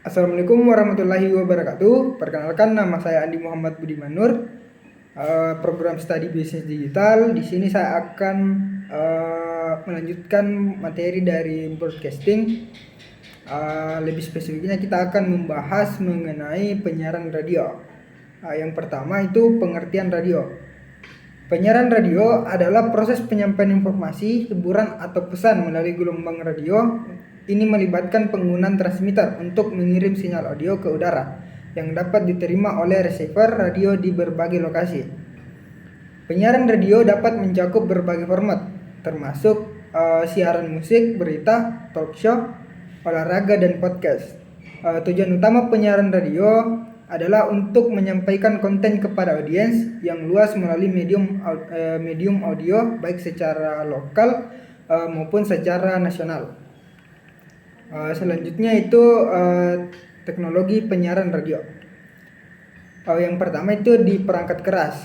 Assalamualaikum warahmatullahi wabarakatuh. Perkenalkan, nama saya Andi Muhammad Budimanur. Program studi bisnis digital. Di sini saya akan melanjutkan materi dari broadcasting. Lebih spesifiknya kita akan membahas mengenai penyiaran radio. Yang pertama itu pengertian radio. Penyiaran radio adalah proses penyampaian informasi, hiburan atau pesan melalui gelombang radio. Ini melibatkan penggunaan transmitter untuk mengirim sinyal audio ke udara yang dapat diterima oleh receiver radio di berbagai lokasi. Penyiaran radio dapat mencakup berbagai format, termasuk siaran musik, berita, talk show, olahraga, dan podcast. Tujuan utama penyiaran radio adalah untuk menyampaikan konten kepada audiens yang luas melalui medium audio, baik secara lokal maupun secara nasional. Selanjutnya itu teknologi penyiaran radio. Yang pertama itu di perangkat keras.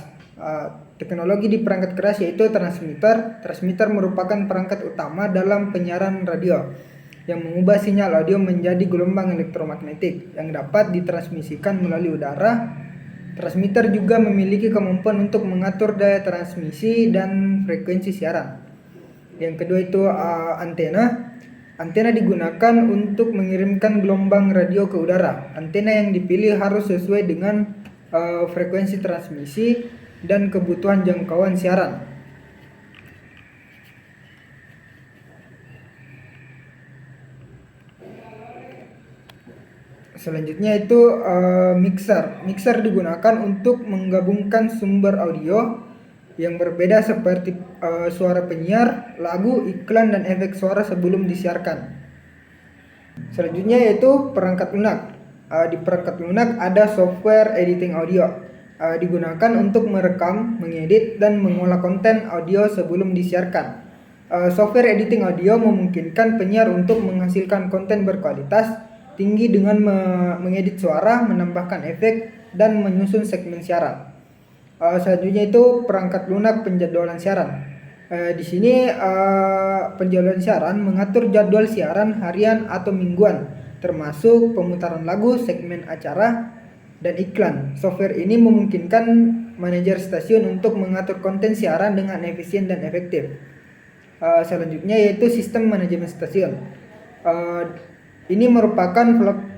Teknologi di perangkat keras yaitu transmitter. Transmitter merupakan perangkat utama dalam penyiaran radio yang mengubah sinyal audio menjadi gelombang elektromagnetik yang dapat ditransmisikan melalui udara. Transmitter juga memiliki kemampuan untuk mengatur daya transmisi dan frekuensi siaran. Yang kedua itu antena. Antena digunakan untuk mengirimkan gelombang radio ke udara. Antena yang dipilih harus sesuai dengan frekuensi transmisi dan kebutuhan jangkauan siaran. Selanjutnya itu mixer. Mixer digunakan untuk menggabungkan sumber audio yang berbeda seperti suara penyiar, lagu, iklan, dan efek suara sebelum disiarkan. Selanjutnya yaitu perangkat lunak. Di perangkat lunak ada software editing audio. Digunakan untuk merekam, mengedit, dan mengolah konten audio sebelum disiarkan. Software editing audio memungkinkan penyiar untuk menghasilkan konten berkualitas tinggi dengan mengedit suara, menambahkan efek, dan menyusun segmen siaran. Selanjutnya itu perangkat lunak penjadwalan siaran. Di sini penjadwalan siaran mengatur jadwal siaran harian atau mingguan, termasuk pemutaran lagu, segmen acara, dan iklan. Software ini memungkinkan manajer stasiun untuk mengatur konten siaran dengan efisien dan efektif. Selanjutnya yaitu sistem manajemen stasiun. Ini merupakan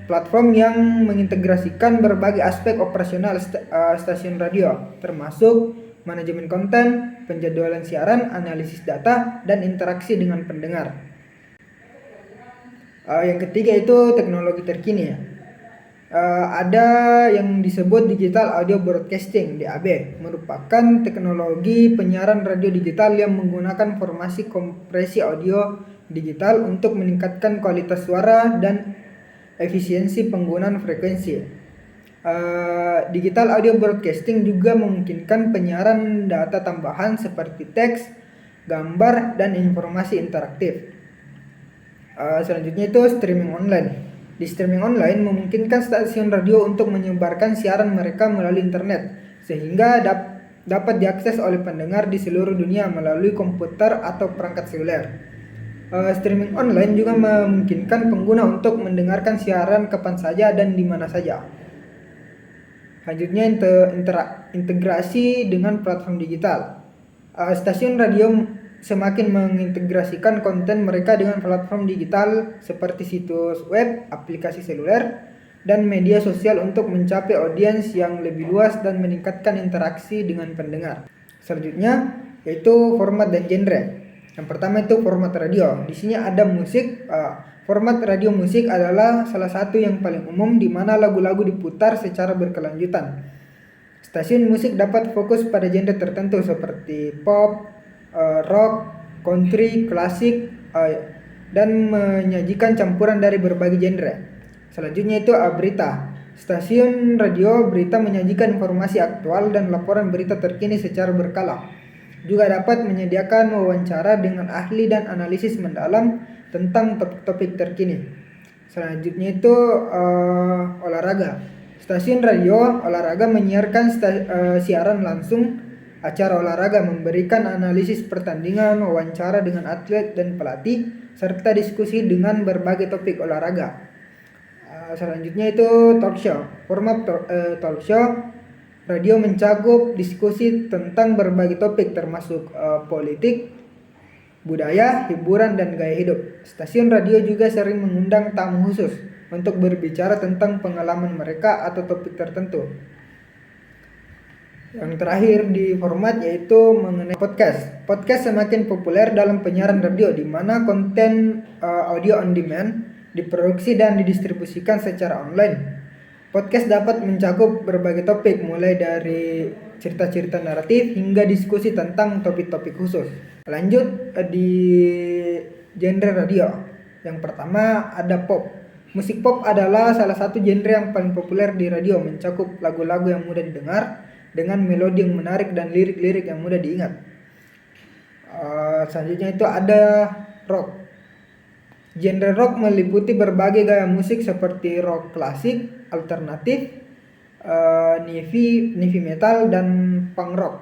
platform yang mengintegrasikan berbagai aspek operasional stasiun radio, termasuk manajemen konten, penjadwalan siaran, analisis data, dan interaksi dengan pendengar. Yang ketiga itu teknologi terkini. Ada yang disebut digital audio broadcasting (DAB), merupakan teknologi penyiaran radio digital yang menggunakan formasi kompresi audio digital untuk meningkatkan kualitas suara dan efisiensi penggunaan frekuensi. Digital audio broadcasting juga memungkinkan penyiaran data tambahan seperti teks, gambar, dan informasi interaktif. Selanjutnya itu streaming online. Di streaming online memungkinkan stasiun radio untuk menyebarkan siaran mereka melalui internet sehingga dapat diakses oleh pendengar di seluruh dunia melalui komputer atau perangkat seluler. Streaming online juga memungkinkan pengguna untuk mendengarkan siaran kapan saja dan di mana saja. Selanjutnya integrasi dengan platform digital. Stasiun radio semakin mengintegrasikan konten mereka dengan platform digital seperti situs web, aplikasi seluler, dan media sosial untuk mencapai audiens yang lebih luas dan meningkatkan interaksi dengan pendengar. Selanjutnya yaitu format dan genre. Yang pertama itu format radio. Di sini ada musik. Format radio musik adalah salah satu yang paling umum di mana lagu-lagu diputar secara berkelanjutan. Stasiun musik dapat fokus pada genre tertentu seperti pop, rock, country, klasik, dan menyajikan campuran dari berbagai genre. Selanjutnya itu berita. Stasiun radio berita menyajikan informasi aktual dan laporan berita terkini secara berkala. Juga dapat menyediakan wawancara dengan ahli dan analisis mendalam tentang topik terkini. Selanjutnya itu olahraga. Stasiun radio olahraga menyiarkan siaran langsung acara olahraga, memberikan analisis pertandingan, wawancara dengan atlet dan pelatih, serta diskusi dengan berbagai topik olahraga. Selanjutnya itu talk show. Format talk show radio mencakup diskusi tentang berbagai topik termasuk politik, budaya, hiburan, dan gaya hidup. Stasiun radio juga sering mengundang tamu khusus untuk berbicara tentang pengalaman mereka atau topik tertentu. Yang terakhir di format yaitu mengenai podcast. Podcast semakin populer dalam penyiaran radio di mana konten audio on demand diproduksi dan didistribusikan secara online. Podcast dapat mencakup berbagai topik mulai dari cerita-cerita naratif hingga diskusi tentang topik-topik khusus. Lanjut di genre radio. Yang pertama ada pop. Musik pop adalah salah satu genre yang paling populer di radio, mencakup lagu-lagu yang mudah didengar dengan melodi yang menarik dan lirik-lirik yang mudah diingat. Selanjutnya itu ada rock. Genre rock meliputi berbagai gaya musik seperti rock klasik, alternatif, heavy metal, dan punk rock.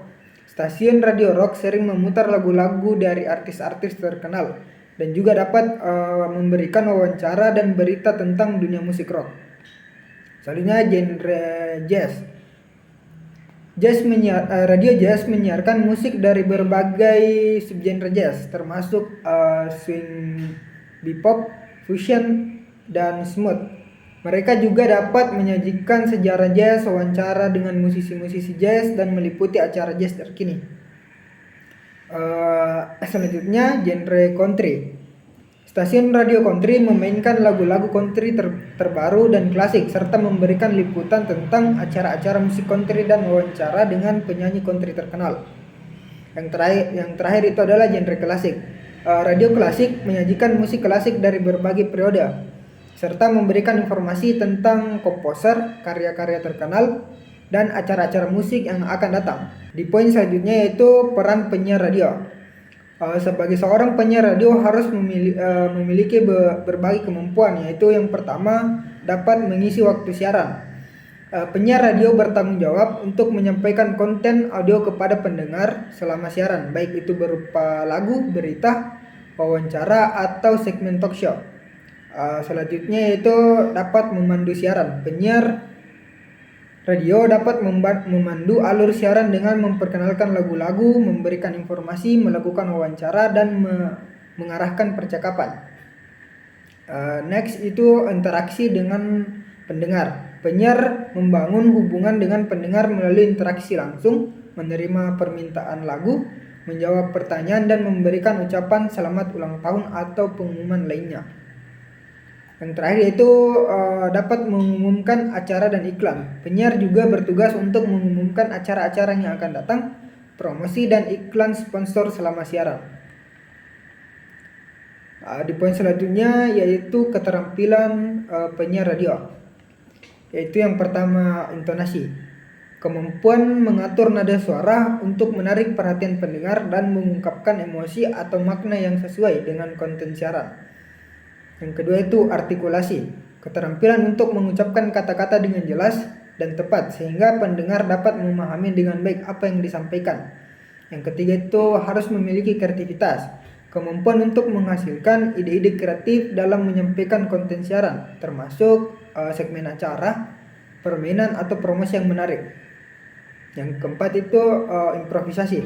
Stasiun radio rock sering memutar lagu-lagu dari artis-artis terkenal dan juga dapat memberikan wawancara dan berita tentang dunia musik rock. Selanjutnya genre jazz. Radio jazz menyiarkan musik dari berbagai subgenre jazz termasuk swing, bebop, fusion, dan smooth. Mereka juga dapat menyajikan sejarah jazz, wawancara dengan musisi-musisi jazz, dan meliputi acara jazz terkini. Selanjutnya genre country. Stasiun radio country memainkan lagu-lagu country terbaru dan klasik serta memberikan liputan tentang acara-acara musik country dan wawancara dengan penyanyi country terkenal. Yang terakhir itu adalah genre klasik. Radio klasik menyajikan musik klasik dari berbagai periode serta memberikan informasi tentang komposer, karya-karya terkenal, dan acara-acara musik yang akan datang. Di poin selanjutnya yaitu peran penyiar radio. Sebagai seorang penyiar radio harus memiliki berbagai kemampuan, yaitu yang pertama dapat mengisi waktu siaran. Penyiar radio bertanggung jawab untuk menyampaikan konten audio kepada pendengar selama siaran, baik itu berupa lagu, berita, wawancara, atau segmen talk show. Selanjutnya yaitu dapat memandu siaran. Penyiar radio dapat memandu alur siaran dengan memperkenalkan lagu-lagu, memberikan informasi, melakukan wawancara, dan mengarahkan percakapan. Next itu interaksi dengan pendengar. Penyiar membangun hubungan dengan pendengar melalui interaksi langsung, menerima permintaan lagu, menjawab pertanyaan, dan memberikan ucapan selamat ulang tahun atau pengumuman lainnya. Yang terakhir yaitu dapat mengumumkan acara dan iklan. Penyiar juga bertugas untuk mengumumkan acara-acara yang akan datang, promosi, dan iklan sponsor selama siaran. Di poin selanjutnya yaitu keterampilan penyiar radio. Yaitu yang pertama intonasi. Kemampuan mengatur nada suara untuk menarik perhatian pendengar dan mengungkapkan emosi atau makna yang sesuai dengan konten siaran. Yang kedua itu artikulasi. Keterampilan untuk mengucapkan kata-kata dengan jelas dan tepat sehingga pendengar dapat memahami dengan baik apa yang disampaikan. Yang ketiga itu harus memiliki kreativitas. Kemampuan untuk menghasilkan ide-ide kreatif dalam menyampaikan konten siaran, termasuk segmen acara, permainan, atau promosi yang menarik. Yang keempat itu improvisasi.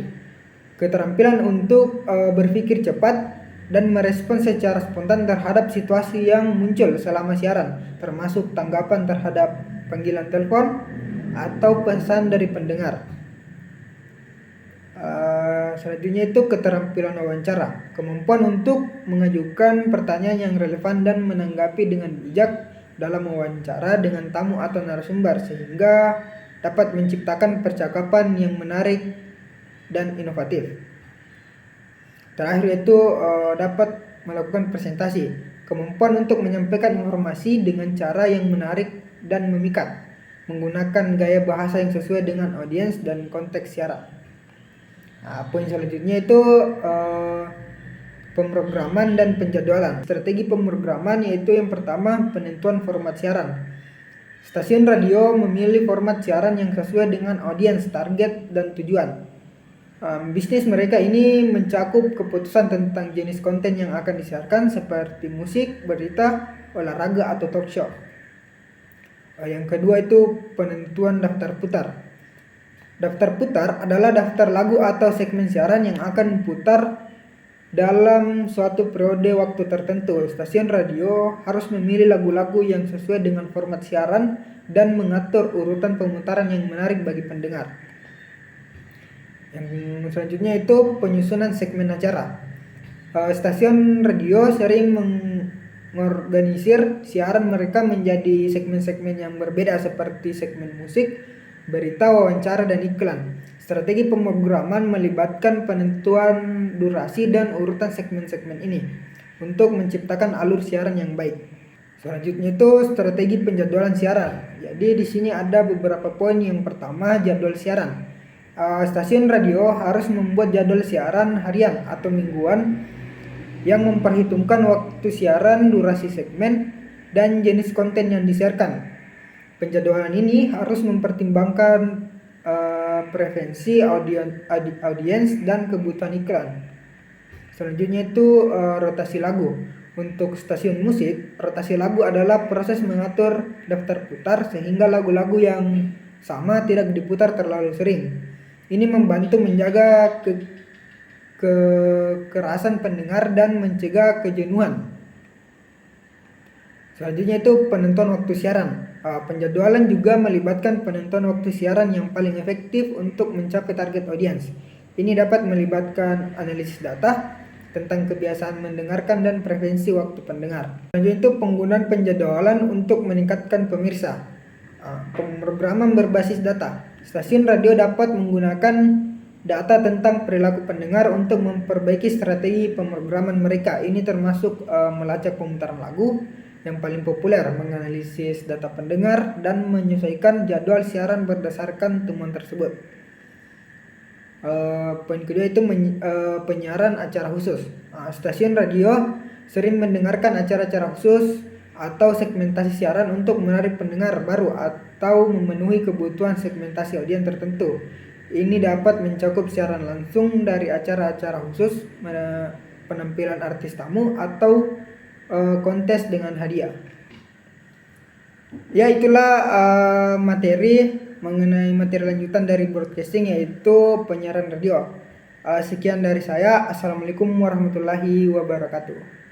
Keterampilan untuk berpikir cepat dan merespons secara spontan terhadap situasi yang muncul selama siaran, termasuk tanggapan terhadap panggilan telepon atau pesan dari pendengar. Selanjutnya itu keterampilan wawancara. Kemampuan untuk mengajukan pertanyaan yang relevan dan menanggapi dengan bijak dalam wawancara dengan tamu atau narasumber sehingga dapat menciptakan percakapan yang menarik dan inovatif. Terakhir itu dapat melakukan presentasi. Kemampuan untuk menyampaikan informasi dengan cara yang menarik dan memikat, menggunakan gaya bahasa yang sesuai dengan audiens dan konteks siaran. Poin selanjutnya itu pemrograman dan penjadwalan. Strategi pemrograman yaitu yang pertama penentuan format siaran. Stasiun radio memilih format siaran yang sesuai dengan audiens, target, dan tujuan. Bisnis mereka ini mencakup keputusan tentang jenis konten yang akan disiarkan seperti musik, berita, olahraga, atau talk show. Yang kedua itu penentuan daftar putar. Daftar putar adalah daftar lagu atau segmen siaran yang akan diputar dalam suatu periode waktu tertentu. Stasiun radio harus memilih lagu-lagu yang sesuai dengan format siaran dan mengatur urutan pemutaran yang menarik bagi pendengar. Yang selanjutnya itu penyusunan segmen acara. Stasiun radio sering mengorganisir siaran mereka menjadi segmen-segmen yang berbeda seperti segmen musik, berita, wawancara, dan iklan. Strategi pemrograman melibatkan penentuan durasi dan urutan segmen-segmen ini untuk menciptakan alur siaran yang baik. Selanjutnya itu strategi penjadwalan siaran. Jadi di sini ada beberapa poin. Yang pertama, jadwal siaran. Stasiun radio harus membuat jadwal siaran harian atau mingguan yang memperhitungkan waktu siaran, durasi segmen, dan jenis konten yang disiarkan. Penjadwalan ini harus mempertimbangkan preferensi audiens dan kebutuhan iklan. Selanjutnya itu rotasi lagu. Untuk stasiun musik, rotasi lagu adalah proses mengatur daftar putar sehingga lagu-lagu yang sama tidak diputar terlalu sering. Ini membantu menjaga kekerasan pendengar dan mencegah kejenuhan. Selanjutnya itu penentuan waktu siaran. Penjadwalan juga melibatkan penentuan waktu siaran yang paling efektif untuk mencapai target audiens. Ini dapat melibatkan analisis data tentang kebiasaan mendengarkan dan preferensi waktu pendengar. Selanjutnya itu penggunaan penjadwalan untuk meningkatkan pemirsa. Pemrograman berbasis data. Stasiun radio dapat menggunakan data tentang perilaku pendengar untuk memperbaiki strategi pemrograman mereka. Ini termasuk melacak pemutaran lagu yang paling populer, menganalisis data pendengar, dan menyesuaikan jadwal siaran berdasarkan temuan tersebut. Poin kedua itu penyiaran acara khusus. Stasiun radio sering mendengarkan acara-acara khusus atau segmentasi siaran untuk menarik pendengar baru atau memenuhi kebutuhan segmentasi audiens tertentu. Ini dapat mencakup siaran langsung dari acara-acara khusus, penampilan artis tamu, atau kontes dengan hadiah. Ya, itulah materi mengenai materi lanjutan dari broadcasting, yaitu penyiaran radio. Sekian dari saya. Assalamualaikum warahmatullahi wabarakatuh.